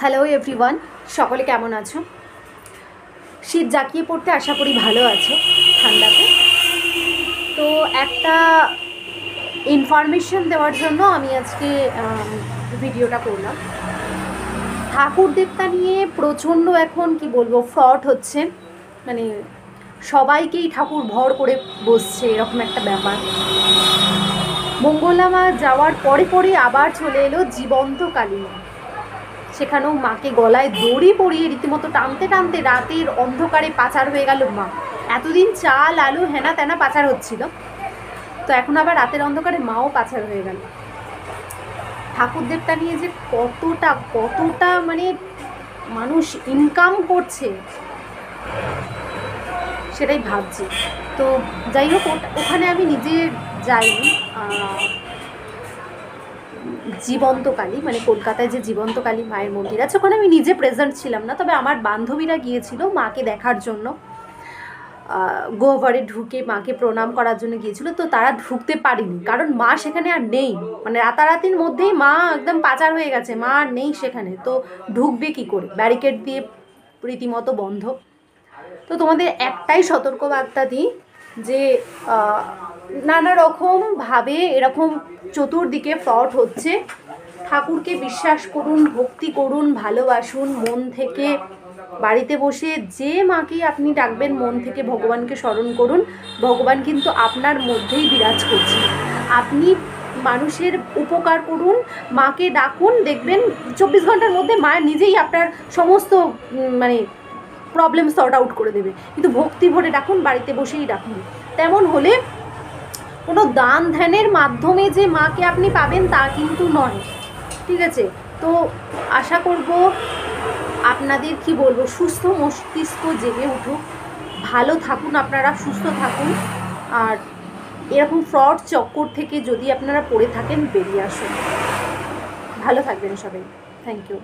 Hello everyone, সকলে কেমন আছো? শীত জাঁকিয়ে পড়তে আশা করি ভালো আছো ঠান্ডাতে। তো একটা ইনফরমেশন দেওয়ার জন্য আমি আজকে ভিডিওটা করলাম। ঠাকুর দেবতা নিয়ে প্রচণ্ড এখন কি বলবো ফ্রড হচ্ছে, মানে সবাইকেই ঠাকুর ভর করে বসছে, এরকম একটা ব্যাপার। মঙ্গলা মা যাওয়ার পরে পরে আবার চলে এলো জীবন্ত কালী মা। সেখানেও মাকে গলায় দড়ি পরিয়ে রীতিমতো টানতে টানতে রাতের অন্ধকারে পাচার হয়ে গেল মা। এতদিন চাল আলু হেনা তেনা পাচার হচ্ছিল, তো এখন আবার রাতের অন্ধকারে মাও পাচার হয়ে গেল। ঠাকুর দেবতা নিয়ে যে কতটা মানে মানুষ ইনকাম করছে সেটাই ভাবছি। তো যাই হোক, ওখানে আমি নিজে যাইনি। জীবন্ত কালী মানে কলকাতায় যে জীবন্ত কালী মায়ের মন্দির আছে, ওখানে আমি নিজে প্রেজেন্ট ছিলাম না, তবে আমার বান্ধবীরা গিয়েছিল মাকে দেখার জন্য। গোয়ারে ঢুকে মাকে প্রণাম করার জন্য গিয়েছিল, তো তারা ঢুকতে পারেনি কারণ মা সেখানে আর নেই। মানে রাতারাতির মধ্যেই মা একদম পাচার হয়ে গেছে, মা আর নেই সেখানে, তো ঢুকবে কি করে? ব্যারিকেড দিয়ে রীতিমতো বন্ধ। তো তোমাদের একটাই সতর্কবার্তা দিই যে নানা রকমভাবে এরকম চতুর্দিকে ফ্রড হচ্ছে। ঠাকুরকে বিশ্বাস করুন, ভক্তি করুন, ভালোবাসুন মন থেকে। বাড়িতে বসে যে মাকেই আপনি ডাকবেন মন থেকে ভগবানকে স্মরণ করুন, ভগবান কিন্তু আপনার মধ্যেই বিরাজ করছে। আপনি মানুষের উপকার করুন, মাকে ডাকুন, দেখবেন 24 ঘন্টার মধ্যে মা নিজেই আপনার সমস্ত মানে প্রবলেম সর্ট আউট করে দেবে। কিন্তু ভক্তি ভরে ডাকুন, বাড়িতে বসেই ডাকুন। তেমন হলে কোনো দান ধ্যানের মাধ্যমে যে মাকে আপনি পাবেন তা কিন্তু নয়, ঠিক আছে? তো আশা করব আপনাদের কি বলবো সুস্থ মস্তিষ্ক জেগে উঠুক, ভালো থাকুন আপনারা, সুস্থ থাকুন। আর এরকম ফ্রড চক্কর থেকে যদি আপনারা পড়ে থাকেন বেরিয়ে আসুন। ভালো থাকবেন সবাই। Thank you.